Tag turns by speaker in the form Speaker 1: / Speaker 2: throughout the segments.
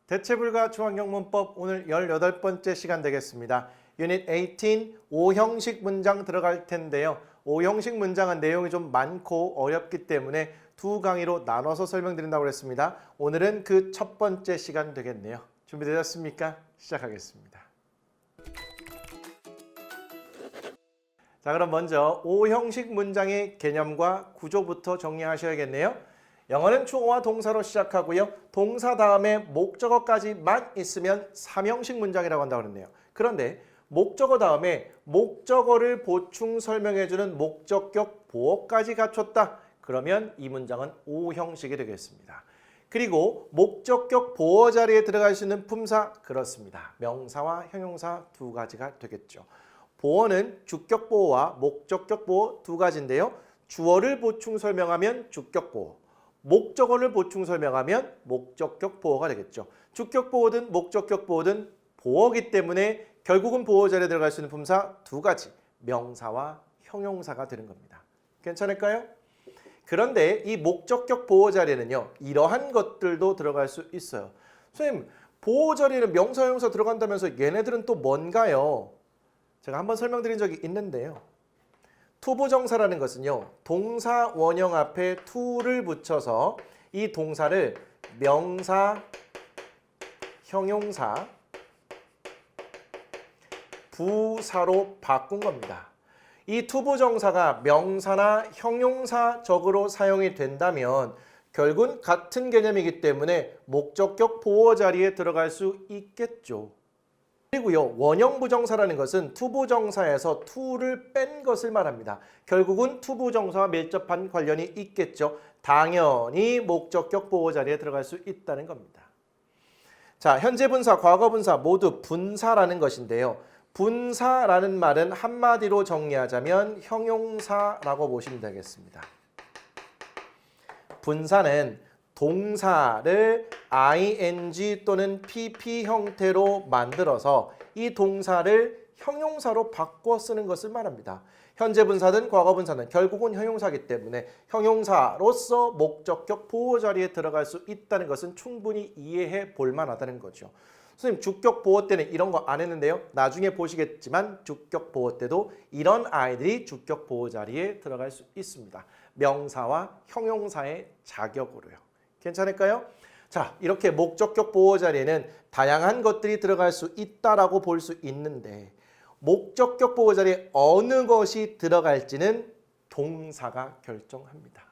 Speaker 1: 대체불가 중앙영문법 오늘 18번째 시간 되겠습니다. 유닛 18 5형식 문장 들어갈 텐데요. 5형식 문장은 내용이 좀 많고 어렵기 때문에 두 강의로 나눠서 설명드린다고 했습니다. 오늘은 그 첫 번째 시간 되겠네요. 준비되셨습니까? 시작하겠습니다. 자, 그럼 먼저 5형식 문장의 개념과 구조부터 정리하셔야겠네요. 영어는 주어와 동사로 시작하고요. 동사 다음에 목적어까지만 있으면 3형식 문장이라고 한다고 그랬네요. 그런데 목적어 다음에 목적어를 보충 설명해주는 목적격 보어까지 갖췄다. 그러면 이 문장은 5형식이 되겠습니다. 그리고 목적격 보어 자리에 들어갈 수 있는 품사 그렇습니다. 명사와 형용사 두 가지가 되겠죠. 보어는 주격 보어와 목적격 보어 두 가지인데요. 주어를 보충 설명하면 주격 보어. 목적어를 보충 설명하면 목적격 보어가 되겠죠. 주격 보어든 목적격 보어든 보어기 때문에 결국은 보어 자리에 들어갈 수 있는 품사 두 가지, 명사와 형용사가 되는 겁니다. 괜찮을까요? 그런데 이 목적격 보어 자리에는요, 이러한 것들도 들어갈 수 있어요. 선생님, 보어 자리에는 명사, 형용사 들어간다면서 얘네들은 또 뭔가요? 제가 한번 설명드린 적이 있는데요. 투부정사라는 것은요, 동사 원형 앞에 to를 붙여서 이 동사를 명사, 형용사, 부사로 바꾼 겁니다. 이 투부정사가 명사나 형용사적으로 사용이 된다면 결국은 같은 개념이기 때문에 목적격 보어 자리에 들어갈 수 있겠죠. 그리고요, 원형부정사라는 것은 투부정사에서 to를 뺀 것을 말합니다. 결국은 투부정사와 밀접한 관련이 있겠죠. 당연히 목적격 보어 자리에 들어갈 수 있다는 겁니다. 자, 현재 분사, 과거 분사 모두 분사라는 것인데요. 분사라는 말은 한마디로 정리하자면 형용사라고 보시면 되겠습니다. 분사는 동사를 ing 또는 pp 형태로 만들어서 이 동사를 형용사로 바꿔 쓰는 것을 말합니다. 현재 분사든 과거 분사는 결국은 형용사이기 때문에 형용사로서 목적격 보어 자리에 들어갈 수 있다는 것은 충분히 이해해 볼 만하다는 거죠. 선생님, 주격 보어 때는 이런 거 안 했는데요. 나중에 보시겠지만 주격 보어 때도 이런 아이들이 주격 보어 자리에 들어갈 수 있습니다. 명사와 형용사의 자격으로요. 괜찮을까요? 자, 이렇게 목적격 보어 자리에는 다양한 것들이 들어갈 수 있다라고 볼 수 있는데 목적격 보어 자리에 어느 것이 들어갈지는 동사가 결정합니다.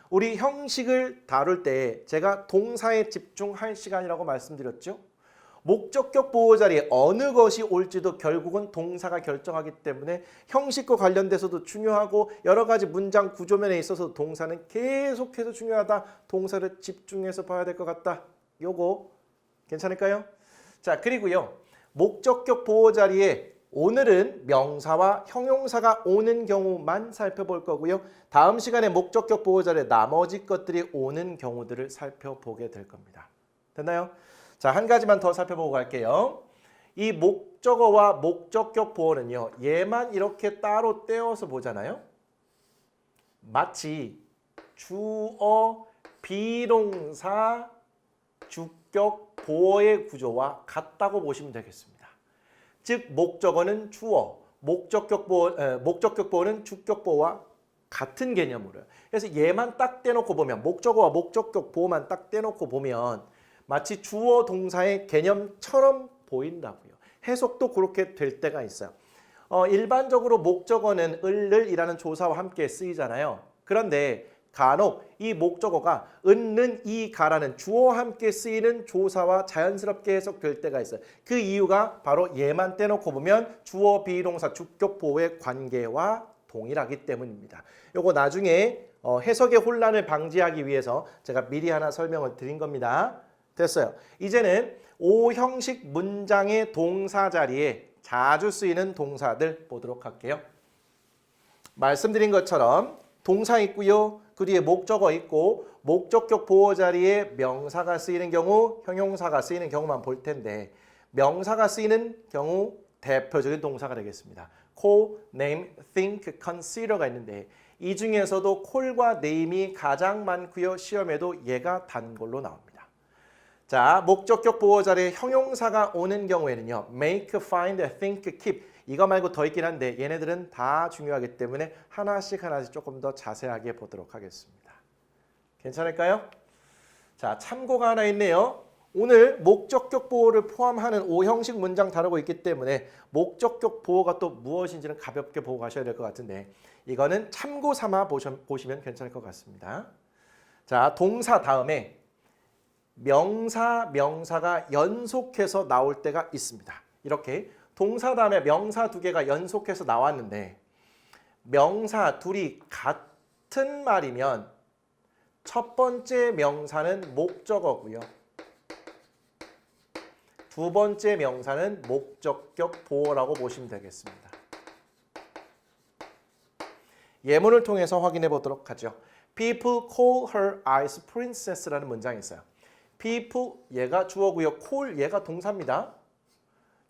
Speaker 1: 우리 형식을 다룰 때 제가 동사에 집중할 시간이라고 말씀드렸죠? 목적격 보어 자리에 어느 것이 올지도 결국은 동사가 결정하기 때문에 형식과 관련돼서도 중요하고 여러 가지 문장 구조면에 있어서 동사는 계속해서 중요하다. 동사를 집중해서 봐야 될 것 같다. 요거 괜찮을까요? 자, 그리고요. 목적격 보어 자리에 오늘은 명사와 형용사가 오는 경우만 살펴볼 거고요. 다음 시간에 목적격 보어 자리에 나머지 것들이 오는 경우들을 살펴보게 될 겁니다. 됐나요? 자, 한 가지만 더 살펴보고 갈게요. 이 목적어와 목적격 보어는요. 얘만 이렇게 따로 떼어서 보잖아요. 마치 주어, 비동사, 주격, 보어의 구조와 같다고 보시면 되겠습니다. 즉 목적어는 주어, 목적격 보어는 주격 보어와 같은 개념으로요. 그래서 얘만 딱 떼놓고 보면 목적어와 목적격 보어만 딱 떼놓고 보면 마치 주어 동사의 개념처럼 보인다고요. 해석도 그렇게 될 때가 있어요. 일반적으로 목적어는 을이라는 조사와 함께 쓰이잖아요. 그런데 간혹 이 목적어가 은는 이 가라는 주어와 함께 쓰이는 조사와 자연스럽게 해석될 때가 있어요. 그 이유가 바로 얘만 떼놓고 보면 주어 비동사 주격 보어의 관계와 동일하기 때문입니다. 요거 나중에 해석의 혼란을 방지하기 위해서 제가 미리 하나 설명을 드린 겁니다. 됐어요. 이제는 5형식 문장의 동사 자리에 자주 쓰이는 동사들 보도록 할게요. 말씀드린 것처럼 동사 있고요. 그 뒤에 목적어 있고 목적격 보어 자리에 명사가 쓰이는 경우, 형용사가 쓰이는 경우만 볼 텐데 명사가 쓰이는 경우 대표적인 동사가 되겠습니다. call, name, think, consider가 있는데 이 중에서도 call과 name이 가장 많고요. 시험에도 얘가 단골로 나옵니다. 자, 목적격 보호 자리에 형용사가 오는 경우에는요. make, find, think, keep 이거 말고 더 있긴 한데 얘네들은 다 중요하기 때문에 하나씩 조금 더 자세하게 보도록 하겠습니다. 괜찮을까요? 자, 참고가 하나 있네요. 오늘 목적격 보호를 포함하는 5형식 문장 다루고 있기 때문에 목적격 보호가 또 무엇인지는 가볍게 보고 가셔야 될 것 같은데 이거는 참고 삼아 보시면 괜찮을 것 같습니다. 자, 동사 다음에 명사, 명사가 연속해서 나올 때가 있습니다. 이렇게 동사 다음에 명사 두 개가 연속해서 나왔는데 명사 둘이 같은 말이면 첫 번째 명사는 목적어고요. 두 번째 명사는 목적격 보호라고 보시면 되겠습니다. 예문을 통해서 확인해 보도록 하죠. People call her ice princess라는 문장이 있어요. people 얘가 주어고요. call 얘가 동사입니다.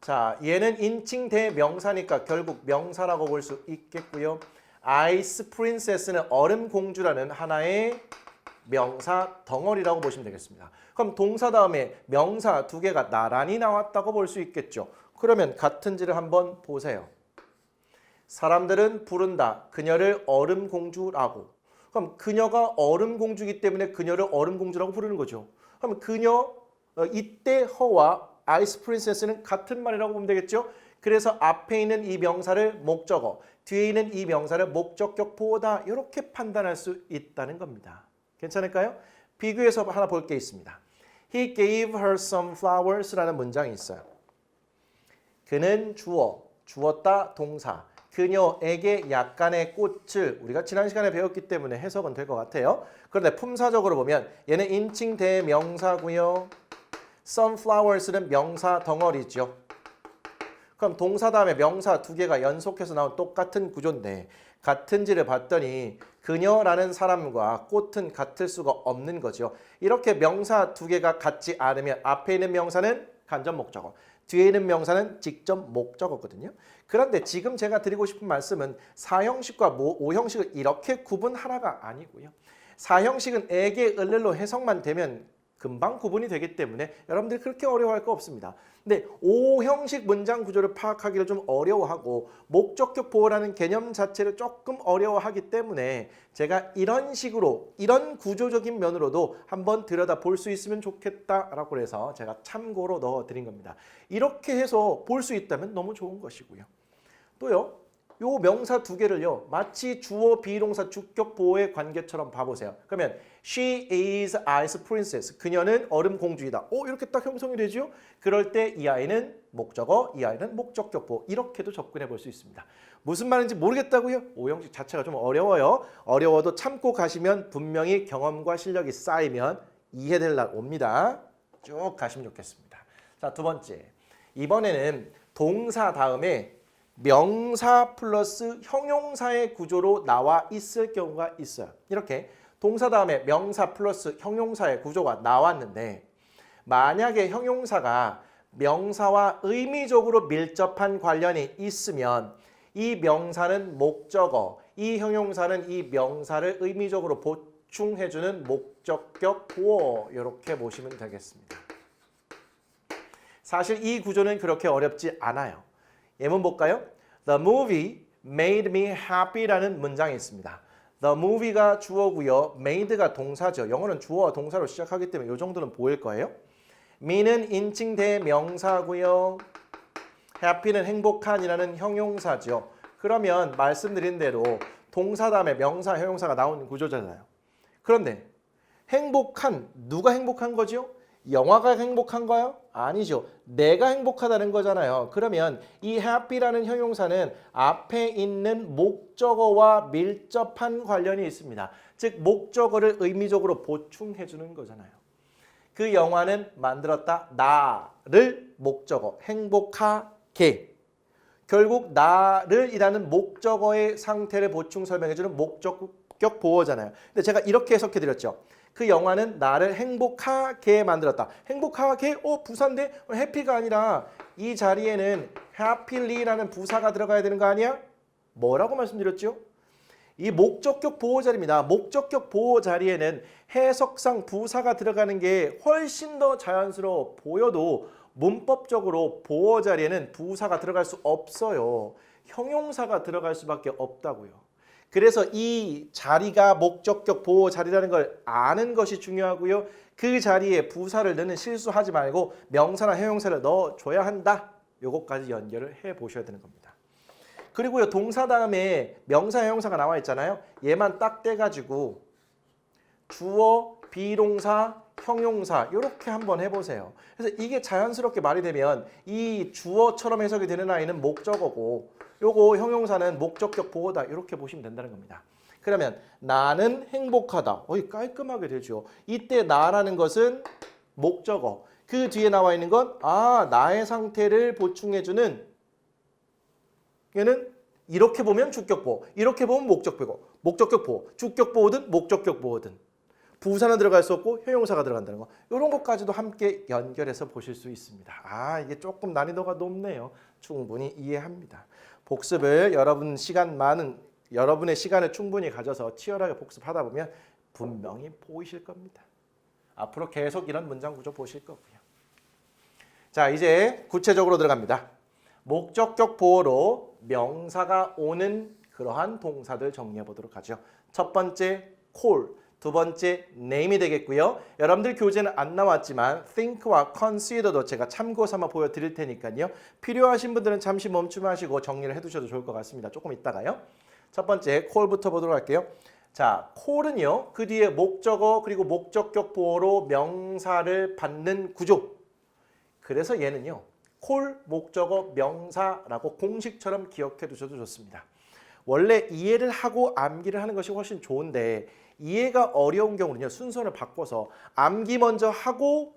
Speaker 1: 자, 얘는 인칭 대명사니까 결국 명사라고 볼 수 있겠고요. ice princess는 얼음 공주라는 하나의 명사 덩어리라고 보시면 되겠습니다. 그럼 동사 다음에 명사 두 개가 나란히 나왔다고 볼 수 있겠죠. 그러면 같은지를 한번 보세요. 사람들은 부른다. 그녀를 얼음 공주라고. 그럼 그녀가 얼음 공주이기 때문에 그녀를 얼음 공주라고 부르는 거죠. 그럼 그녀 이때 허와 아이스 프린세스는 같은 말이라고 보면 되겠죠. 그래서 앞에 있는 이 명사를 목적어, 뒤에 있는 이 명사를 목적격 보호다 이렇게 판단할 수 있다는 겁니다. 괜찮을까요? 비교해서 하나 볼 게 있습니다. He gave her some flowers라는 문장이 있어요. 그는 주었다 동사. 그녀에게 약간의 꽃을 우리가 지난 시간에 배웠기 때문에 해석은 될 것 같아요. 그런데 품사적으로 보면 얘는 인칭 대명사고요. Sunflowers는 명사 덩어리죠. 그럼 동사 다음에 명사 두 개가 연속해서 나온 똑같은 구조인데 같은지를 봤더니 그녀라는 사람과 꽃은 같을 수가 없는 거죠. 이렇게 명사 두 개가 같지 않으면 앞에 있는 명사는 간접 목적어, 뒤에 있는 명사는 직접 목적어거든요. 그런데 지금 제가 드리고 싶은 말씀은 4형식과 5형식을 이렇게 구분하라가 아니고요. 4형식은 에게 을를로 해석만 되면 금방 구분이 되기 때문에 여러분들이 그렇게 어려워할 거 없습니다. 근데 5형식 문장 구조를 파악하기를 좀 어려워하고 목적격 보호라는 개념 자체를 조금 어려워하기 때문에 제가 이런 식으로 이런 구조적인 면으로도 한번 들여다 볼 수 있으면 좋겠다라고 해서 제가 참고로 넣어드린 겁니다. 이렇게 해서 볼 수 있다면 너무 좋은 것이고요. 또요. 요 명사 두 개를요. 마치 주어 비동사 주격 보호의 관계처럼 봐보세요. 그러면 she is ice princess. 그녀는 얼음 공주이다. 이렇게 딱 형성이 되죠. 그럴 때 이 아이는 목적어, 이 아이는 목적격 보호. 이렇게도 접근해 볼 수 있습니다. 무슨 말인지 모르겠다고요? 5형식 자체가 좀 어려워요. 어려워도 참고 가시면 분명히 경험과 실력이 쌓이면 이해될 날 옵니다. 쭉 가시면 좋겠습니다. 자, 두 번째. 이번에는 동사 다음에 명사 플러스 형용사의 구조로 나와 있을 경우가 있어요. 이렇게 동사 다음에 명사 플러스 형용사의 구조가 나왔는데 만약에 형용사가 명사와 의미적으로 밀접한 관련이 있으면 이 명사는 목적어, 이 형용사는 이 명사를 의미적으로 보충해주는 목적격 보호 이렇게 보시면 되겠습니다. 사실 이 구조는 그렇게 어렵지 않아요. 예문 볼까요? The movie made me happy라는 문장이 있습니다. The movie가 주어고요. made가 동사죠. 영어는 주어와 동사로 시작하기 때문에 이 정도는 보일 거예요. me는 인칭 대명사고요. happy는 행복한이라는 형용사죠. 그러면 말씀드린 대로 동사 다음에 명사, 형용사가 나오는 구조잖아요. 그런데 행복한, 누가 행복한 거죠? 영화가 행복한가요? 아니죠. 내가 행복하다는 거잖아요. 그러면 이 happy라는 형용사는 앞에 있는 목적어와 밀접한 관련이 있습니다. 즉 목적어를 의미적으로 보충해 주는 거잖아요. 그 영화는 만들었다. 나를 목적어, 행복하게. 결국 나를 이라는 목적어의 상태를 보충 설명해 주는 목적격 보호잖아요. 근데 제가 이렇게 해석해 드렸죠. 그 영화는 나를 행복하게 만들었다. 행복하게? 부사인데? 해피가 아니라 이 자리에는 happyly라는 부사가 들어가야 되는 거 아니야? 뭐라고 말씀드렸죠? 이 목적격 보호 자리입니다. 목적격 보호 자리에는 해석상 부사가 들어가는 게 훨씬 더 자연스러워 보여도 문법적으로 보호 자리에는 부사가 들어갈 수 없어요. 형용사가 들어갈 수밖에 없다고요. 그래서 이 자리가 목적격 보호 자리라는 걸 아는 것이 중요하고요. 그 자리에 부사를 넣는 실수하지 말고 명사나 형용사를 넣어줘야 한다. 요것까지 연결을 해보셔야 되는 겁니다. 그리고요, 동사 다음에 명사, 형용사가 나와 있잖아요. 얘만 딱 떼가지고 주어, 비동사, 형용사 이렇게 한번 해보세요. 그래서 이게 자연스럽게 말이 되면 이 주어처럼 해석이 되는 아이는 목적어고 요거 형용사는 목적격 보호다 이렇게 보시면 된다는 겁니다. 그러면 나는 행복하다. 깔끔하게 되죠. 이때 나라는 것은 목적어. 그 뒤에 나와 있는 건 나의 상태를 보충해주는 얘는 이렇게 보면 주격보호, 이렇게 보면 목적보호, 목적격보호, 주격보호든 목적격보호든 부사는 들어갈 수 없고 형용사가 들어간다는 거. 이런 것까지도 함께 연결해서 보실 수 있습니다. 이게 조금 난이도가 높네요. 충분히 이해합니다. 복습을 여러분의 시간을 충분히 가져서 치열하게 복습하다 보면 분명히 보이실 겁니다. 앞으로 계속 이런 문장 구조 보실 거고요. 자, 이제 구체적으로 들어갑니다. 목적격 보호로 명사가 오는 그러한 동사들 정리해 보도록 하죠. 첫 번째 call, 두 번째 name이 되겠고요. 여러분들 교재는 안 나왔지만 think와 consider도 제가 참고 삼아 보여드릴 테니까요. 필요하신 분들은 잠시 멈춤하시고 정리를 해두셔도 좋을 것 같습니다. 조금 있다가요. 첫 번째 call부터 보도록 할게요. 자, call은요. 그 뒤에 목적어 그리고 목적격 보호로 명사를 받는 구조. 그래서 얘는요. call, 목적어, 명사라고 공식처럼 기억해 두셔도 좋습니다. 원래 이해를 하고 암기를 하는 것이 훨씬 좋은데 이해가 어려운 경우는요. 순서를 바꿔서 암기 먼저 하고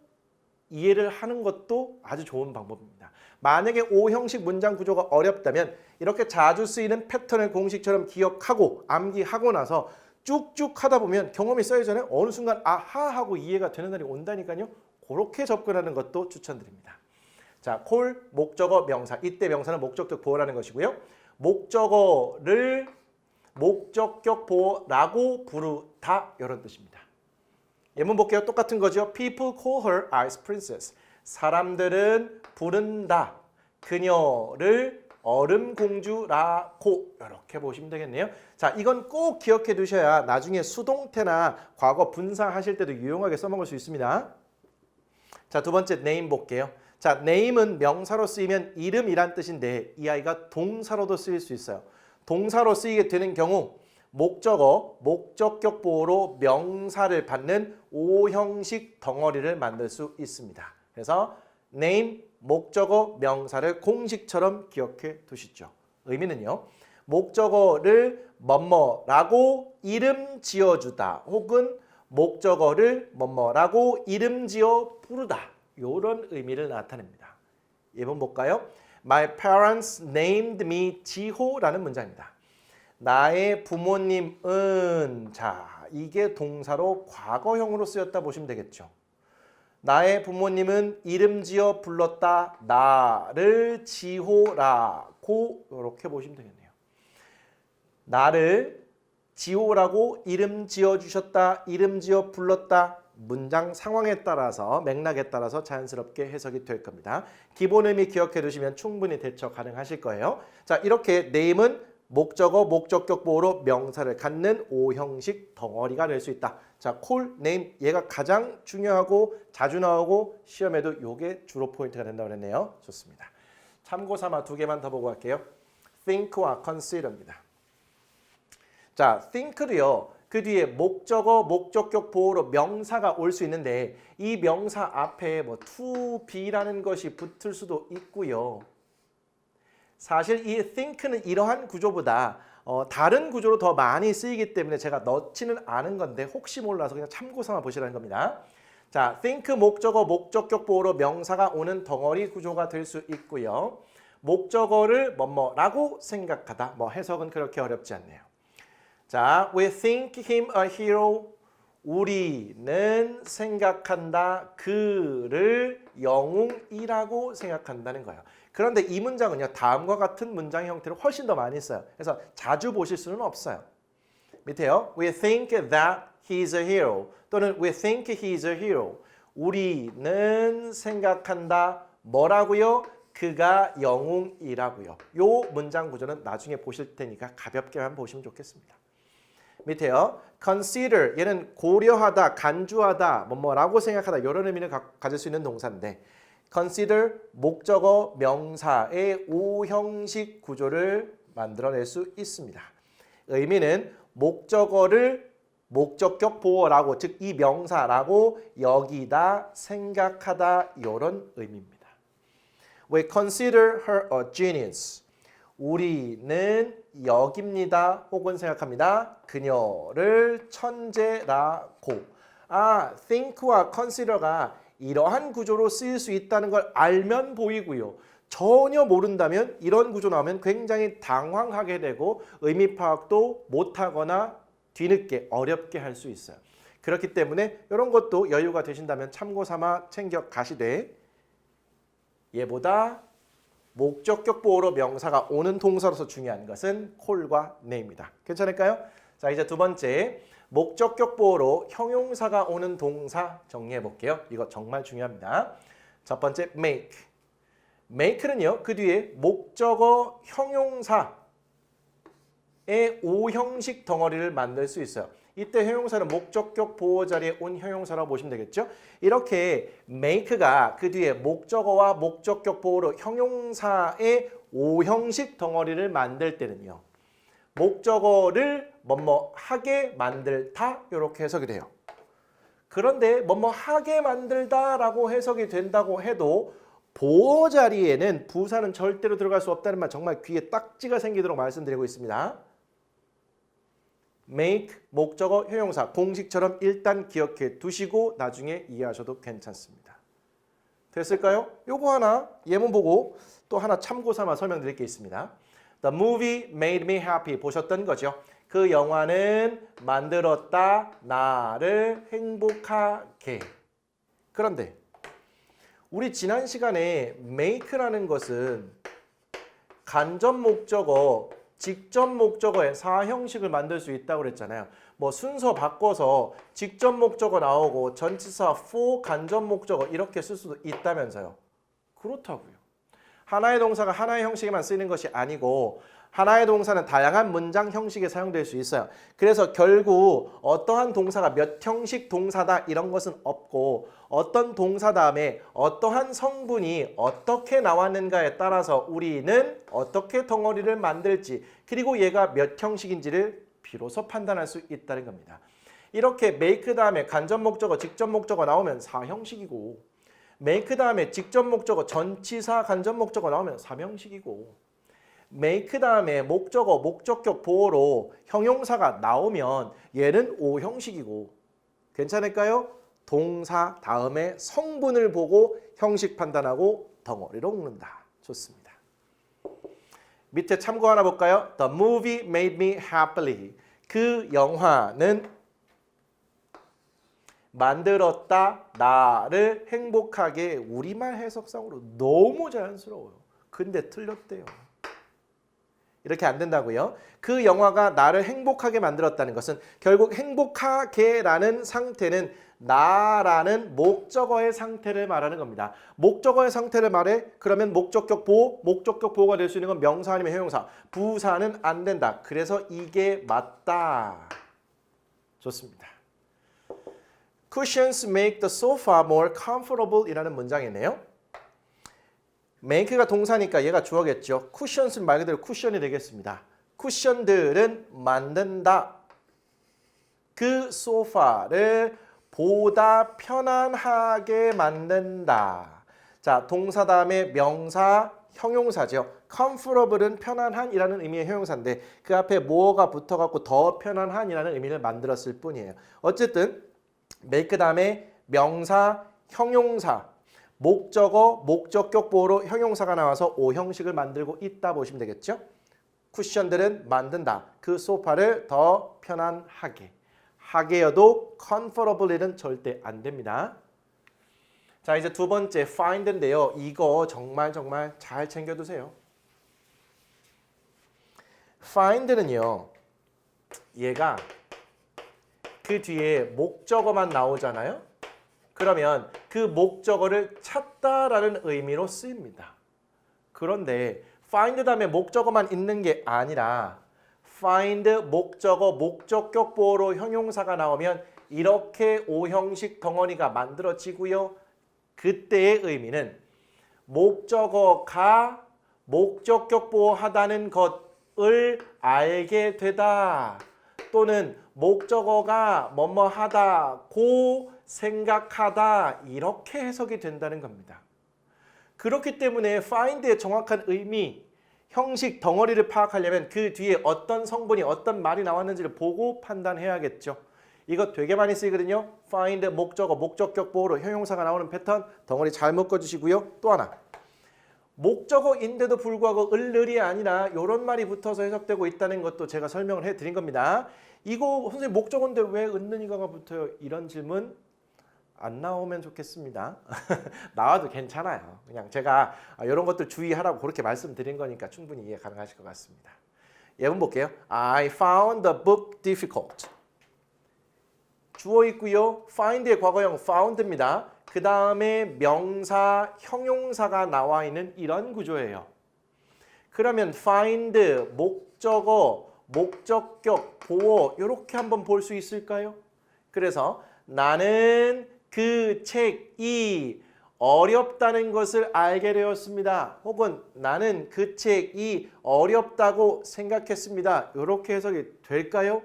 Speaker 1: 이해를 하는 것도 아주 좋은 방법입니다. 만약에 O형식 문장 구조가 어렵다면 이렇게 자주 쓰이는 패턴을 공식처럼 기억하고 암기하고 나서 쭉쭉 하다 보면 경험이 쌓이잖아요. 어느 순간 아하 하고 이해가 되는 날이 온다니까요. 그렇게 접근하는 것도 추천드립니다. 자, call, 목적어, 명사. 이때 명사는 목적격 보호라는 것이고요. 목적어를 목적격 보호라고 부르다 이런 뜻입니다. 예문 볼게요. 똑같은 거죠. People call her ice princess. 사람들은 부른다. 그녀를 얼음 공주라고 이렇게 보시면 되겠네요. 자, 이건 꼭 기억해 두셔야 나중에 수동태나 과거 분사하실 때도 유용하게 써먹을 수 있습니다. 자, 두 번째 name 볼게요. 자, name은 명사로 쓰이면 이름이란 뜻인데 이 아이가 동사로도 쓰일 수 있어요. 동사로 쓰이게 되는 경우 목적어, 목적격 보호로 명사를 받는 O형식 덩어리를 만들 수 있습니다. 그래서 name, 목적어, 명사를 공식처럼 기억해 두시죠. 의미는요. 목적어를 뭐뭐라고 이름 지어주다 혹은 목적어를 뭐뭐라고 이름 지어 부르다. 이런 의미를 나타냅니다. 예문 볼까요? My parents named me 지호라는 문장입니다. 나의 부모님은 자, 이게 동사로 과거형으로 쓰였다 보시면 되겠죠. 나의 부모님은 이름 지어 불렀다. 나를 지호라고 이렇게 보시면 되겠네요. 나를 지호라고 이름 지어 주셨다. 이름 지어 불렀다. 문장 상황에 따라서 맥락에 따라서 자연스럽게 해석이 될 겁니다. 기본 의미 기억해 두시면 충분히 대처 가능하실 거예요. 자, 이렇게 name은 목적어, 목적격 보호로 명사를 갖는 O형식 덩어리가 될 수 있다. 자, call, name 얘가 가장 중요하고 자주 나오고 시험에도 이게 주로 포인트가 된다고 그랬네요. 좋습니다. 참고 삼아 두 개만 더 보고 갈게요. think와 consider입니다. 자, think도요. 그 뒤에 목적어, 목적격 보호로 명사가 올 수 있는데 이 명사 앞에 뭐 to be라는 것이 붙을 수도 있고요. 사실 이 think는 이러한 구조보다 다른 구조로 더 많이 쓰이기 때문에 제가 넣지는 않은 건데 혹시 몰라서 그냥 참고 삼아 보시라는 겁니다. 자, think 목적어, 목적격 보호로 명사가 오는 덩어리 구조가 될 수 있고요. 목적어를 뭐뭐라고 생각하다. 뭐 해석은 그렇게 어렵지 않네요. 자, we think him a hero. 우리는 생각한다. 그를 영웅이라고 생각한다는 거예요. 그런데 이 문장은요. 다음과 같은 문장 형태를 훨씬 더 많이 써요. 그래서 자주 보실 수는 없어요. 밑에요. We think that he's a hero. 또는 we think he's a hero. 우리는 생각한다. 뭐라고요? 그가 영웅이라고요. 요 문장 구조는 나중에 보실 테니까 가볍게만 보시면 좋겠습니다. 밑에요. consider 얘는 고려하다, 간주하다, 뭐라고 생각하다 이런 의미를 가질 수 있는 동사인데 consider 목적어 명사의 오형식 구조를 만들어낼 수 있습니다. 의미는 목적어를 목적격 보어라고 즉 이 명사라고 여기다 생각하다 이런 의미입니다. We consider her a genius. 우리는 여깁니다 혹은 생각합니다. 그녀를 천재라고. think와 consider가 이러한 구조로 쓰일 수 있다는 걸 알면 보이고요. 전혀 모른다면 이런 구조 나오면 굉장히 당황하게 되고 의미 파악도 못하거나 뒤늦게 어렵게 할 수 있어요. 그렇기 때문에 이런 것도 여유가 되신다면 참고 삼아 챙겨 가시되 얘보다 목적격 보어로 명사가 오는 동사로서 중요한 것은 콜과 네입니다. 괜찮을까요? 자, 이제 두 번째 목적격 보어로 형용사가 오는 동사 정리해 볼게요. 이거 정말 중요합니다. 첫 번째 make. make는요. 그 뒤에 목적어 형용사의 오형식 덩어리를 만들 수 있어요. 이때 형용사는 목적격 보호 자리에 온 형용사라고 보시면 되겠죠. 이렇게 make가 그 뒤에 목적어와 목적격 보호로 형용사의 오형식 덩어리를 만들 때는요. 목적어를 뭐뭐 하게 만들다 이렇게 해석이 돼요. 그런데 뭐뭐 하게 만들다라고 해석이 된다고 해도 보호 자리에는 부사는 절대로 들어갈 수 없다는 말 정말 귀에 딱지가 생기도록 말씀드리고 있습니다. make 목적어 형용사 공식처럼 일단 기억해 두시고 나중에 이해하셔도 괜찮습니다. 됐을까요? 요거 하나 예문 보고 또 하나 참고 삼아 설명드릴 게 있습니다. The movie made me happy 보셨던 거죠. 그 영화는 만들었다 나를 행복하게. 그런데 우리 지난 시간에 make라는 것은 간접 목적어, 직접 목적어의 사형식을 만들 수 있다고 그랬잖아요. 뭐 순서 바꿔서 직접 목적어 나오고 전치사 for 간접 목적어 이렇게 쓸 수도 있다면서요. 그렇다고요. 하나의 동사가 하나의 형식에만 쓰이는 것이 아니고 하나의 동사는 다양한 문장 형식에 사용될 수 있어요. 그래서 결국 어떠한 동사가 몇 형식 동사다 이런 것은 없고 어떤 동사 다음에 어떠한 성분이 어떻게 나왔는가에 따라서 우리는 어떻게 덩어리를 만들지 그리고 얘가 몇 형식인지를 비로소 판단할 수 있다는 겁니다. 이렇게 make 다음에 간접 목적어, 직접 목적어 나오면 4형식이고 make 다음에 직접 목적어, 전치사, 간접 목적어 나오면 3형식이고 make 다음에 목적어, 목적격 보어로 형용사가 나오면 얘는 5형식이고 괜찮을까요? 동사 다음에 성분을 보고 형식 판단하고 덩어리로 묶는다. 좋습니다. 밑에 참고 하나 볼까요? The movie made me happily. 그 영화는 만들었다 나를 행복하게. 우리말 해석상으로 너무 자연스러워요. 근데 틀렸대요. 이렇게 안 된다고요. 그 영화가 나를 행복하게 만들었다는 것은 결국 행복하게라는 상태는 나라는 목적어의 상태를 말하는 겁니다. 목적어의 상태를 말해 그러면 목적격 보호, 목적격 보호가 될 수 있는 건 명사 아니면 형용사. 부사는 안 된다. 그래서 이게 맞다. 좋습니다. Cushions make the sofa more comfortable 이라는 문장이네요. make가 동사니까 얘가 주어겠죠. cushions는 말 그대로 쿠션이 되겠습니다. 쿠션들은 만든다. 그 소파를 보다 편안하게 만든다. 자, 동사 다음에 명사, 형용사죠. comfortable은 편안한이라는 의미의 형용사인데 그 앞에 뭐가 붙어갖고 더 편안한이라는 의미를 만들었을 뿐이에요. 어쨌든 make 다음에 명사, 형용사 목적어, 목적격 보호로 형용사가 나와서 오형식을 만들고 있다 보시면 되겠죠. 쿠션들은 만든다. 그 소파를 더 편안하게. 하게여도 comfortable은 절대 안 됩니다. 자, 이제 두 번째 find인데요. 이거 정말 잘 챙겨두세요. find는요. 얘가 그 뒤에 목적어만 나오잖아요. 그러면 그 목적어를 찾다라는 의미로 쓰입니다. 그런데 find 다음에 목적어만 있는 게 아니라 find 목적어 목적격 보어로 형용사가 나오면 이렇게 오형식 덩어리가 만들어지고요. 그때의 의미는 목적어가 목적격 보어하다는 것을 알게 되다 또는 목적어가 뭐뭐하다고 생각하다 이렇게 해석이 된다는 겁니다. 그렇기 때문에 find의 정확한 의미, 형식 덩어리를 파악하려면 그 뒤에 어떤 성분이 어떤 말이 나왔는지를 보고 판단해야겠죠. 이거 되게 많이 쓰이거든요. find 목적어, 목적격 보어로 형용사가 나오는 패턴 덩어리 잘 묶어주시고요. 또 하나. 목적어인데도 불구하고 을을이 아니라 이런 말이 붙어서 해석되고 있다는 것도 제가 설명을 해드린 겁니다. 이거 선생님 목적어인데 왜 은는이가가 붙어요? 이런 질문 안 나오면 좋겠습니다. 나와도 괜찮아요. 그냥 제가 이런 것들 주의하라고 그렇게 말씀드린 거니까 충분히 이해 가능하실 것 같습니다. 예문 볼게요. I found the book difficult. 주어 있고요. find의 과거형 found입니다. 그 다음에 명사, 형용사가 나와 있는 이런 구조예요. 그러면 find, 목적어, 목적격, 보어 이렇게 한번 볼 수 있을까요? 그래서 나는 그 책이 어렵다는 것을 알게 되었습니다. 혹은 나는 그 책이 어렵다고 생각했습니다. 이렇게 해석이 될까요?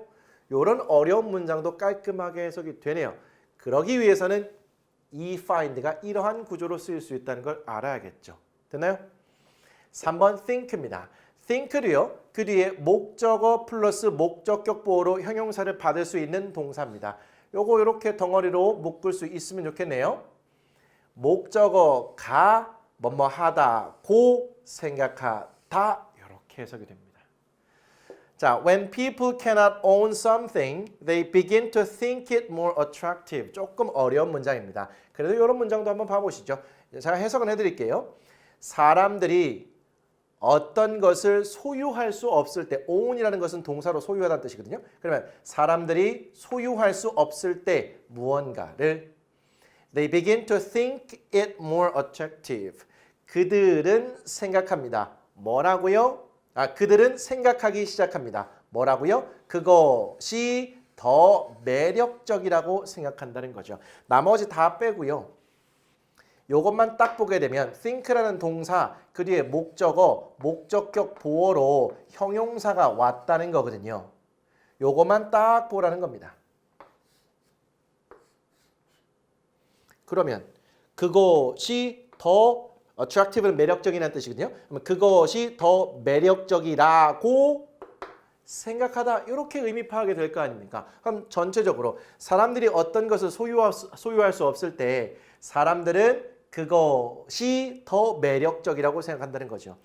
Speaker 1: 이런 어려운 문장도 깔끔하게 해석이 되네요. 그러기 위해서는 이 find가 이러한 구조로 쓰일 수 있다는 걸 알아야겠죠. 됐나요? 3번 think입니다. think도요. 그 뒤에 목적어 플러스 목적격 보어로 형용사를 받을 수 있는 동사입니다. 요거 이렇게 덩어리로 묶을 수 있으면 좋겠네요. 목적어가 뭐뭐하다고 생각하다 이렇게 해석이 됩니다. 자, when people cannot own something, they begin to think it more attractive. 조금 어려운 문장입니다. 그래도 이런 문장도 한번 봐보시죠. 제가 해석을 해드릴게요. 사람들이 어떤 것을 소유할 수 없을 때, own이라는 것은 동사로 소유하다는 뜻이거든요. 그러면 사람들이 소유할 수 없을 때 무언가를 they begin to think it more attractive. 그들은 생각합니다. 뭐라고요? 그들은 생각하기 시작합니다. 뭐라고요? 그것이 더 매력적이라고 생각한다는 거죠. 나머지 다 빼고요. 요것만 딱 보게 되면 think라는 동사 그 뒤에 목적어, 목적격 보어로 형용사가 왔다는 거거든요. 요것만 딱 보라는 겁니다. 그러면 그것이 더 attractive는 매력적이라는 뜻이거든요. 그러면 그것이 더 매력적이라고 생각하다 이렇게 의미 파악이 될 거 아닙니까? 그럼 전체적으로 사람들이 어떤 것을 소유할 수 없을 때 사람들은 그것이 더 매력적이라고 생각한다는 거죠.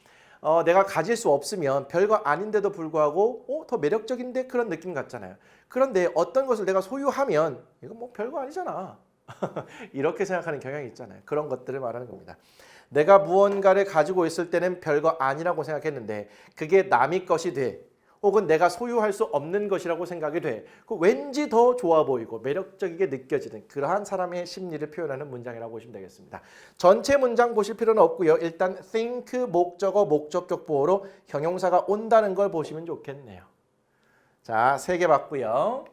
Speaker 1: 내가 가질 수 없으면 별거 아닌데도 불구하고 더 매력적인데 그런 느낌 같잖아요. 그런데 어떤 것을 내가 소유하면 이거 뭐 별거 아니잖아. 이렇게 생각하는 경향이 있잖아요. 그런 것들을 말하는 겁니다. 내가 무언가를 가지고 있을 때는 별거 아니라고 생각했는데 그게 남의 것이 돼. 혹은 내가 소유할 수 없는 것이라고 생각이 돼. 왠지 더 좋아 보이고 매력적이게 느껴지는 그러한 사람의 심리를 표현하는 문장이라고 보시면 되겠습니다. 전체 문장 보실 필요는 없고요. 일단 think 목적어 목적격 보어로 형용사가 온다는 걸 보시면 좋겠네요. 자, 3개 봤고요.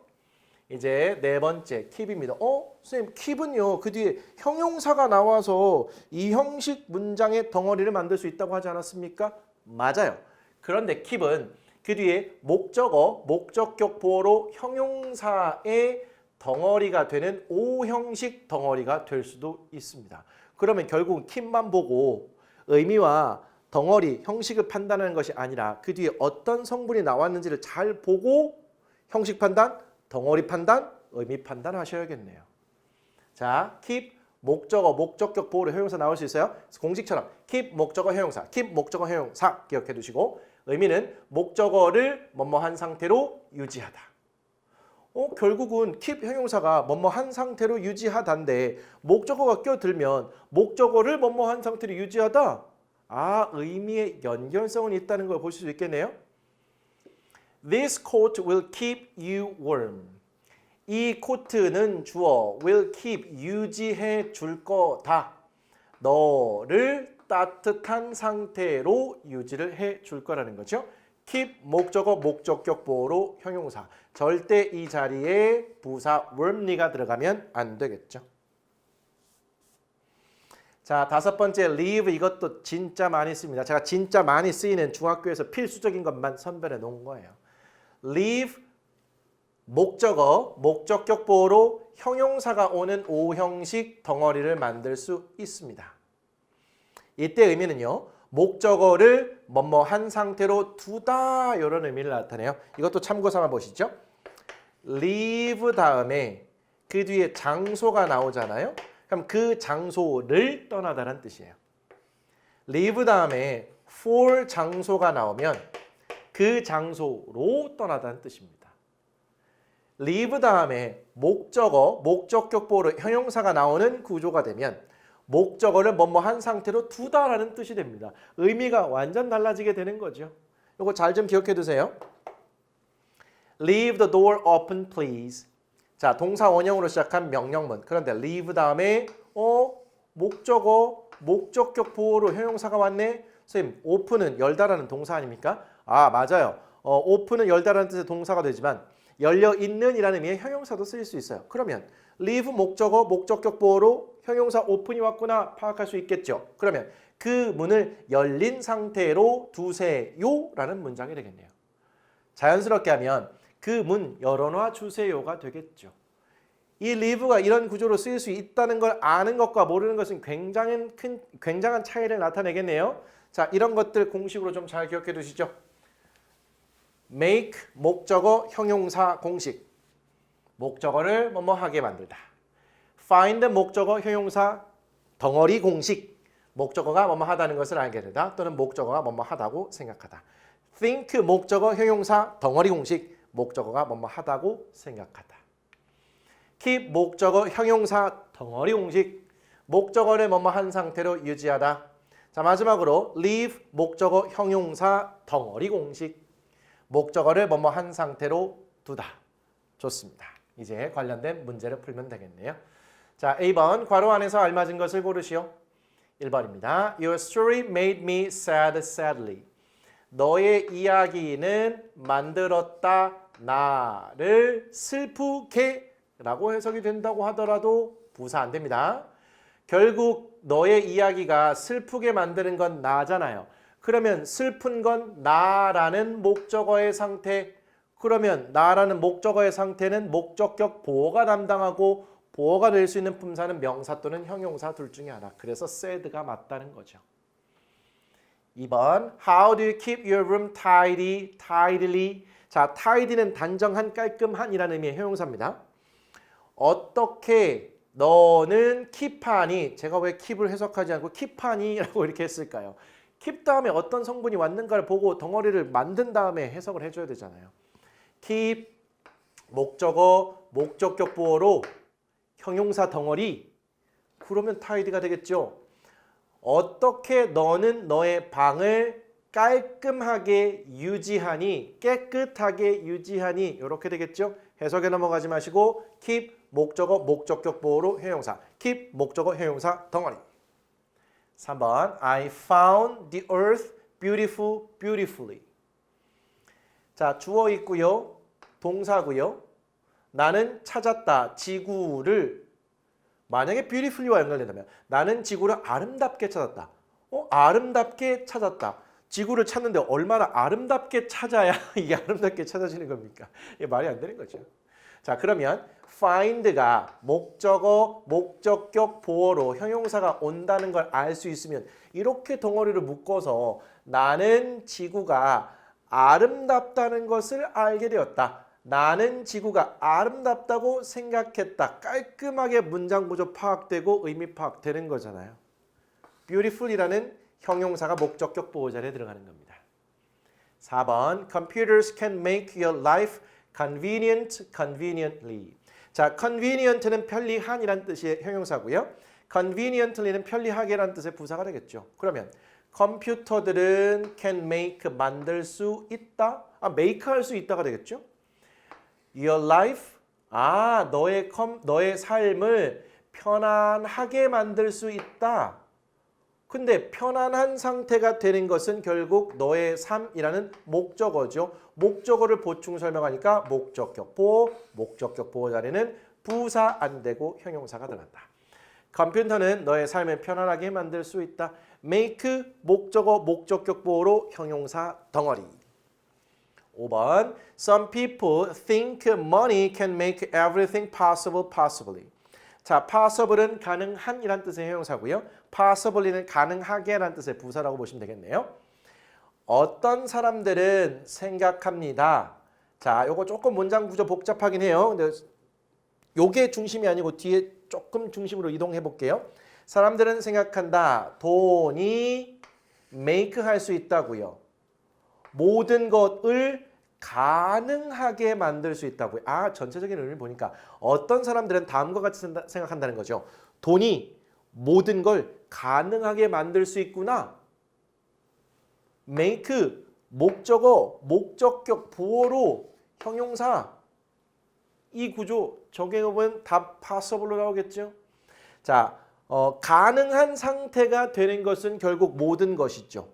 Speaker 1: 이제 네 번째 keep입니다. 선생님 keep은요. 그 뒤에 형용사가 나와서 이 형식 문장의 덩어리를 만들 수 있다고 하지 않았습니까? 맞아요. 그런데 keep은 그 뒤에 목적어, 목적격 보어로 형용사의 덩어리가 되는 오형식 덩어리가 될 수도 있습니다. 그러면 결국 keep만 보고 의미와 덩어리, 형식을 판단하는 것이 아니라 그 뒤에 어떤 성분이 나왔는지를 잘 보고 형식 판단, 덩어리 판단, 의미 판단 하셔야겠네요. 자, keep 목적어, 목적격 보어로 형용사 나올 수 있어요. 공식처럼 keep 목적어 형용사, keep 목적어 형용사 기억해 두시고 의미는 목적어를 뭐뭐한 상태로 유지하다. 결국은 keep 형용사가 뭐뭐한 상태로 유지하다인데 목적어가 껴들면 목적어를 뭐뭐한 상태로 유지하다. 의미의 연결성은 있다는 걸 보실 수 있겠네요. This coat will keep you warm. 이 코트는 주어 will keep 유지해 줄 거다. 너를 따뜻한 상태로 유지를 해 줄 거라는 거죠. keep 목적어 목적격 보호로 형용사. 절대 이 자리에 부사 warmly가 들어가면 안 되겠죠. 자, 다섯 번째 leave 이것도 진짜 많이 씁니다. 제가 진짜 많이 쓰이는 중학교에서 필수적인 것만 선별해 놓은 거예요. leave 목적어 목적격 보호로 형용사가 오는 오형식 덩어리를 만들 수 있습니다. 이때 의미는요. 목적어를 뭐뭐한 상태로 두다 이런 의미를 나타내요. 이것도 참고 삼아 보시죠. leave 다음에 그 뒤에 장소가 나오잖아요. 그럼 그 장소를 떠나다라는 뜻이에요. leave 다음에 for 장소가 나오면 그 장소로 떠나다는 뜻입니다. leave 다음에 목적어, 목적격 보호로 형용사가 나오는 구조가 되면 목적어를 뭐뭐한 상태로 두다라는 뜻이 됩니다. 의미가 완전 달라지게 되는 거죠. 이거 잘 좀 기억해 두세요. Leave the door open, please. 자, 동사 원형으로 시작한 명령문. 그런데 leave 다음에 목적어, 목적격 보호로 형용사가 왔네. 선생님, open은 열다라는 동사 아닙니까? 아, 맞아요. open은 열다라는 뜻의 동사가 되지만 열려 있는 이라는 의미의 형용사도 쓰일 수 있어요. 그러면 leave 목적어, 목적격 보호로 형용사 open이 왔구나 파악할 수 있겠죠. 그러면 그 문을 열린 상태로 두세요라는 문장이 되겠네요. 자연스럽게 하면 그 문 열어놔 주세요가 되겠죠. 이 leave가 이런 구조로 쓰일 수 있다는 걸 아는 것과 모르는 것은 굉장한 차이를 나타내겠네요. 자, 이런 것들 공식으로 좀 잘 기억해 두시죠. make 목적어 형용사 공식. 목적어를 뭐뭐하게 만들다. find 목적어 형용사 덩어리 공식. 목적어가 뭐뭐하다는 것을 알게 되다 또는 목적어가 뭐뭐하다고 생각하다. think 목적어 형용사 덩어리 공식. 목적어가 뭐뭐하다고 생각하다. keep 목적어 형용사 덩어리 공식. 목적어를 뭐뭐한 상태로 유지하다. 자, 마지막으로 leave 목적어 형용사 덩어리 공식. 목적어를 뭐뭐한 상태로 두다. 좋습니다. 이제 관련된 문제를 풀면 되겠네요. 자, A번 괄호 안에서 알맞은 것을 고르시오. 1번입니다. Your story made me sad sadly. 너의 이야기는 만들었다 나를 슬프게 라고 해석이 된다고 하더라도 부사 안 됩니다. 결국 너의 이야기가 슬프게 만드는 건 나잖아요. 그러면 슬픈 건 나라는 목적어의 상태. 그러면 나라는 목적어의 상태는 목적격 보어가 담당하고 보어가 될 수 있는 품사는 명사 또는 형용사 둘 중에 하나. 그래서 sad가 맞다는 거죠. 2번 How do you keep your room tidy, tidily? 자, tidy는 단정한, 깔끔한이라는 의미의 형용사입니다. 어떻게 너는 keep하니? 제가 왜 keep을 해석하지 않고 keep하니? 라고 이렇게 했을까요? keep 다음에 어떤 성분이 왔는가를 보고 덩어리를 만든 다음에 해석을 해줘야 되잖아요. keep 목적어, 목적격 보어로 형용사 덩어리. 그러면 tidy가 되겠죠. 어떻게 너는 너의 방을 깔끔하게 유지하니, 깨끗하게 유지하니 이렇게 되겠죠. 해석에 넘어가지 마시고 keep 목적어, 목적격 보어로 형용사. keep 목적어, 형용사 덩어리. 3번 I found the earth beautiful, beautifully. 자, 주어 있고요. 동사고요. 나는 찾았다. 지구를 만약에 beautifully와 연결된다면 나는 지구를 아름답게 찾았다. 아름답게 찾았다. 지구를 찾는데 얼마나 아름답게 찾아야 이게 아름답게 찾아지는 겁니까? 이게 말이 안 되는 거죠. 자, 그러면 find가 목적어, 목적격 보어로 형용사가 온다는 걸 알 수 있으면 이렇게 덩어리를 묶어서 나는 지구가 아름답다는 것을 알게 되었다. 나는 지구가 아름답다고 생각했다. 깔끔하게 문장 구조 파악되고 의미 파악되는 거잖아요. beautiful이라는 형용사가 목적격 보호 자리에 들어가는 겁니다. 4번 Computers can make your life convenient, conveniently. 자, convenient는 편리한이라는 뜻의 형용사고요. conveniently는 편리하게라는 뜻의 부사가 되겠죠. 그러면 컴퓨터들은 can make 만들 수 있다. make 할 수 있다가 되겠죠. Your life 너의 삶을 편안하게 만들 수 있다. 근데 편안한 상태가 되는 것은 결국 너의 삶이라는 목적어죠. 목적어를 보충 설명하니까 목적격 보호 자리는 부사 안 되고 형용사가 들어간다. 컴퓨터는 너의 삶을 편안하게 만들 수 있다. make 목적어 목적격 보호로 형용사 덩어리. 5번 Some people think money can make everything possible possibly. 자, possible은 가능한 이란 뜻의 형용사고요. possibly는 가능하게 라는 뜻의 부사라고 보시면 되겠네요. 어떤 사람들은 생각합니다. 자, 요거 조금 문장 구조 복잡하긴 해요. 근데 요게 중심이 아니고 뒤에 조금 중심으로 이동해 볼게요. 사람들은 생각한다. 돈이 make 할 수 있다고요. 모든 것을 가능하게 만들 수 있다고요. 전체적인 의미를 보니까 어떤 사람들은 다음과 같이 생각한다는 거죠. 돈이 모든 걸 가능하게 만들 수 있구나. make 목적어, 목적격 보호로 형용사. 이 구조 적용해보면 다 possible로 나오겠죠. 자, 가능한 상태가 되는 것은 결국 모든 것이죠.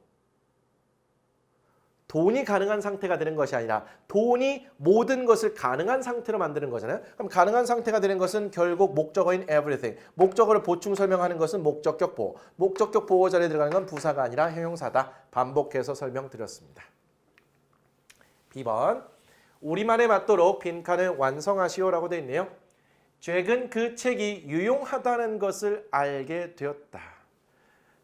Speaker 1: 돈이 가능한 상태가 되는 것이 아니라 돈이 모든 것을 가능한 상태로 만드는 거잖아요. 그럼 가능한 상태가 되는 것은 결국 목적어인 everything. 목적어를 보충 설명하는 것은 목적격 보호. 목적격 보호 자리에 들어가는 건 부사가 아니라 형용사다. 반복해서 설명드렸습니다. B번 우리말에 맞도록 빈칸을 완성하시오라고 되어 있네요. 잭은 그 책이 유용하다는 것을 알게 되었다.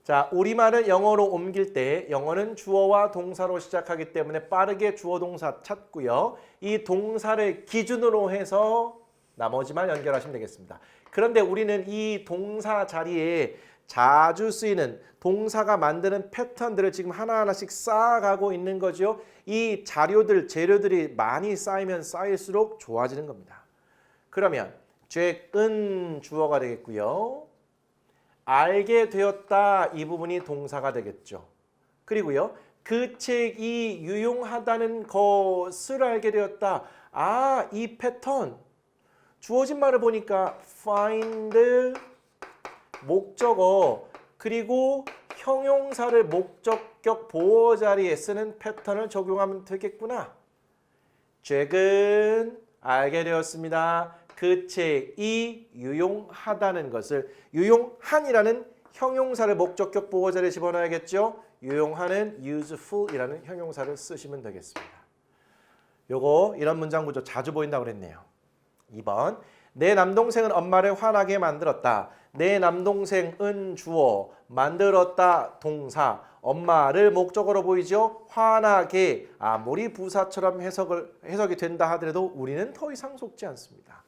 Speaker 1: 자, 우리말을 영어로 옮길 때 영어는 주어와 동사로 시작하기 때문에 빠르게 주어 동사 찾고요. 이 동사를 기준으로 해서 나머지 말 연결하시면 되겠습니다. 그런데 우리는 이 동사 자리에 자주 쓰이는 동사가 만드는 패턴들을 지금 하나하나씩 쌓아가고 있는 거죠. 이 자료들, 재료들이 많이 쌓이면 쌓일수록 좋아지는 겁니다. 그러면 잭은 주어가 되겠고요. 알게 되었다 이 부분이 동사가 되겠죠. 그리고요. 그 책이 유용하다는 것을 알게 되었다. 이 패턴. 주어진 말을 보니까 find 목적어 그리고 형용사를 목적격 보호 자리에 쓰는 패턴을 적용하면 되겠구나. 잭은 알게 되었습니다. 그 책이 유용하다는 것을 유용한이라는 형용사를 목적격 보호 자리에 집어넣어야겠죠. 유용한은 useful이라는 형용사를 쓰시면 되겠습니다. 요거 이런 문장 구조 자주 보인다고 그랬네요. 2번 내 남동생은 엄마를 화나게 만들었다. 내 남동생은 주어, 만들었다 동사, 엄마를 목적어로 보이죠. 화나게 아무리 부사처럼 해석이 된다 하더라도 우리는 더 이상 속지 않습니다.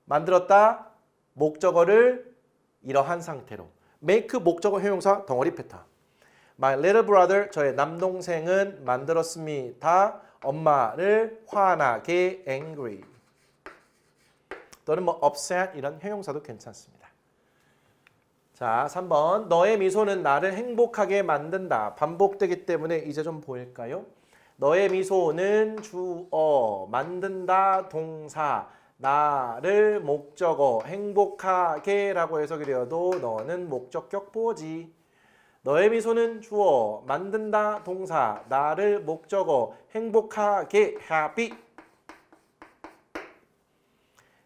Speaker 1: 만들었다 목적어를 이러한 상태로 make 목적어 형용사 덩어리 패턴. My little brother 저의 남동생은 만들었습니다. 엄마를 화나게 angry 또는 upset 이런 형용사도 괜찮습니다. 자, 3번 너의 미소는 나를 행복하게 만든다. 반복되기 때문에 이제 좀 보일까요? 너의 미소는 주어, 만든다 동사, 나를 목적어, 행복하게 라고 해석이 되어도 너는 목적격 보호지. 너의 미소는 주어, 만든다 동사, 나를 목적어, 행복하게 happy.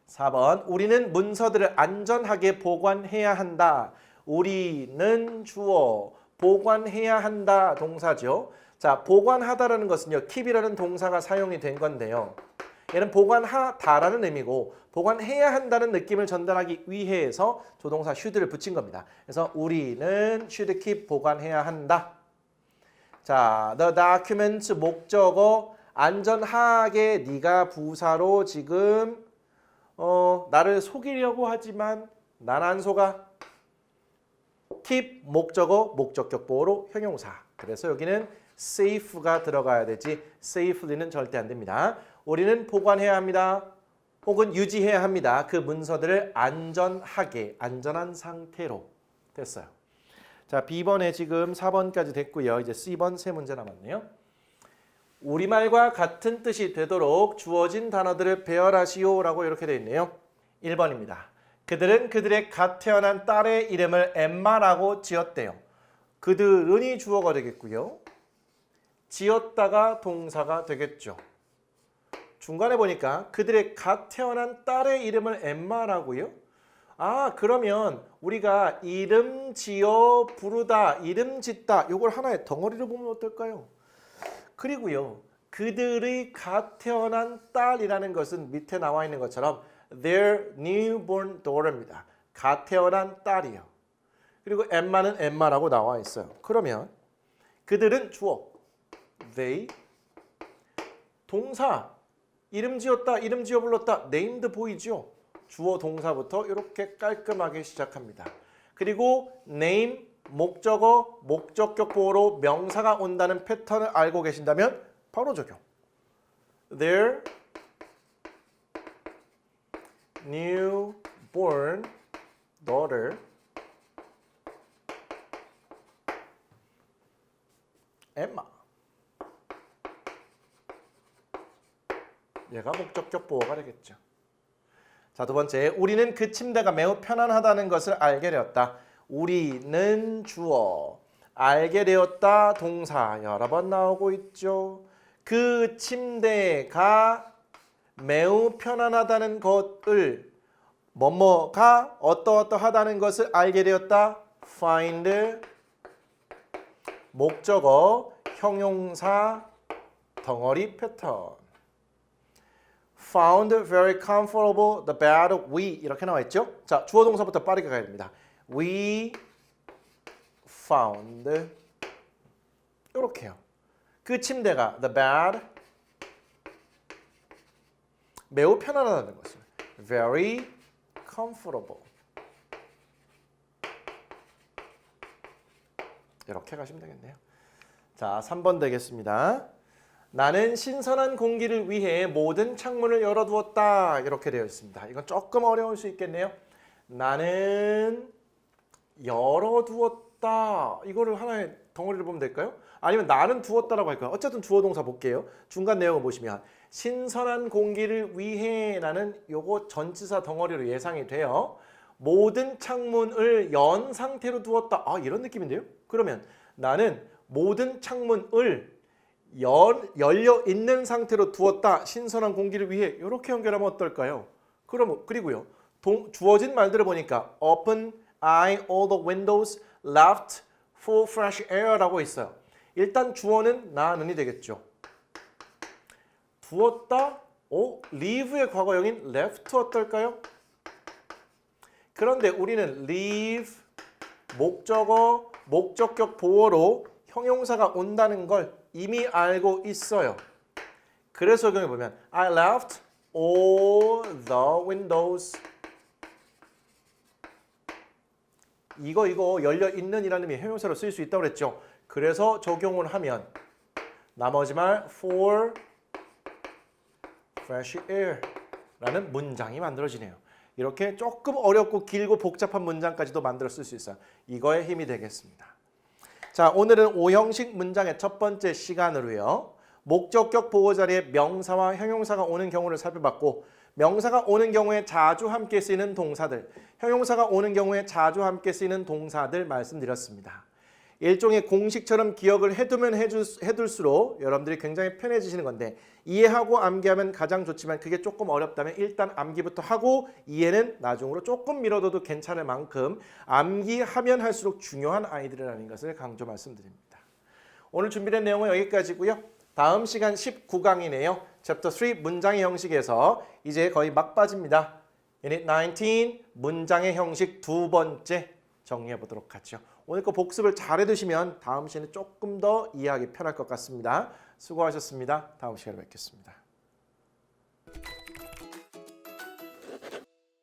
Speaker 1: 4번 우리는 문서들을 안전하게 보관해야 한다. 우리는 주어, 보관해야 한다 동사죠. 자, 보관하다라는 것은요. keep이라는 동사가 사용이 된 건데요. 얘는 보관하다라는 의미고 보관해야 한다는 느낌을 전달하기 위해서 조동사 should를 붙인 겁니다. 그래서 우리는 should keep 보관해야 한다. 자, the documents 목적어 안전하게 네가 부사로 지금 나를 속이려고 하지만 난 안 속아. keep 목적어 목적격 보호로 형용사. 그래서 여기는 safe가 들어가야 되지 safely는 절대 안 됩니다. 우리는 보관해야 합니다. 혹은 유지해야 합니다. 그 문서들을 안전하게, 안전한 상태로 됐어요. 자, B번에 지금 4번까지 됐고요. 이제 C번 세 문제 남았네요. 우리말과 같은 뜻이 되도록 주어진 단어들을 배열하시오라고 이렇게 되어 있네요. 1번입니다. 그들은 그들의 갓 태어난 딸의 이름을 엠마라고 지었대요. 그들은이 주어가 되겠고요. 지었다가 동사가 되겠죠. 중간에 보니까 그들의 갓 태어난 딸의 이름을 엠마라고요? 그러면 우리가 이름 지어 부르다, 이름 짓다 이걸 하나의 덩어리로 보면 어떨까요? 그리고요. 그들의 갓 태어난 딸이라는 것은 밑에 나와 있는 것처럼 their newborn daughter입니다. 갓 태어난 딸이요. 그리고 엠마는 엠마라고 나와 있어요. 그러면 그들은 주어 they 동사 이름 지었다, 이름 지어 불렀다 named boy죠. 주어 동사부터 이렇게 깔끔하게 시작합니다. 그리고 name 목적어, 목적격 보어로 명사가 온다는 패턴을 알고 계신다면 바로 적용. Their newborn daughter Emma. 얘가 목적격 보어가 되겠죠. 자, 두 번째, 우리는 그 침대가 매우 편안하다는 것을 알게 되었다. 우리는 주어, 알게 되었다 동사 여러 번 나오고 있죠. 그 침대가 매우 편안하다는 것을 뭐뭐가 어떠어떠하다는 것을 알게 되었다. find 목적어, 형용사, 덩어리 패턴. found very comfortable the bed we 이렇게 나와 있죠. 자, 주어 동사부터 빠르게 가야 됩니다. We found 이렇게요. 그 침대가 the bed 매우 편안하다는 것을 very comfortable 이렇게 가시면 되겠네요. 자, 3번 되겠습니다. 나는 신선한 공기를 위해 모든 창문을 열어두었다 이렇게 되어 있습니다. 이건 조금 어려울 수 있겠네요. 나는 열어두었다 이거를 하나의 덩어리를 보면 될까요? 아니면 나는 두었다라고 할까요? 어쨌든 주어 동사 볼게요. 중간 내용을 보시면 신선한 공기를 위해 라는 요거 전치사 덩어리로 예상이 돼요. 모든 창문을 연 상태로 두었다. 이런 느낌인데요. 그러면 나는 모든 창문을 열려 있는 상태로 두었다. 신선한 공기를 위해 이렇게 연결하면 어떨까요? 그리고요. 주어진 말들을 보니까 open eye all the windows left for fresh air라고 있어요. 일단 주어는 나는이 되겠죠. 두었다. leave의 과거형인 left 어떨까요? 그런데 우리는 leave 목적어, 목적격 보어로 형용사가 온다는 걸 이미 알고 있어요. 그래서 적용해 보면 I left all the windows 이거 열려 있는 이라는 의미 형용사로 쓸 수 있다고 그랬죠. 그래서 적용을 하면 나머지 말 for fresh air 라는 문장이 만들어지네요. 이렇게 조금 어렵고 길고 복잡한 문장까지도 만들어 쓸 수 있어요. 이거에 힘이 되겠습니다. 자, 오늘은 5형식 문장의 첫 번째 시간으로요. 목적격 보호 자리에 명사와 형용사가 오는 경우를 살펴봤고 명사가 오는 경우에 자주 함께 쓰이는 동사들, 형용사가 오는 경우에 자주 함께 쓰이는 동사들 말씀드렸습니다. 일종의 공식처럼 기억을 해두면 해둘수록 여러분들이 굉장히 편해지시는 건데 이해하고 암기하면 가장 좋지만 그게 조금 어렵다면 일단 암기부터 하고 이해는 나중으로 조금 미뤄둬도 괜찮을 만큼 암기하면 할수록 중요한 아이들이라는 것을 강조 말씀드립니다. 오늘 준비된 내용은 여기까지고요. 다음 시간 19강이네요. 챕터 3 문장의 형식에서 이제 거의 막바지입니다. Unit 19 문장의 형식 두 번째 정리해 보도록 하죠. 오늘 거 복습을 잘 해두시면 다음 시간에 조금 더 이해하기 편할 것 같습니다. 수고하셨습니다. 다음 시간에 뵙겠습니다.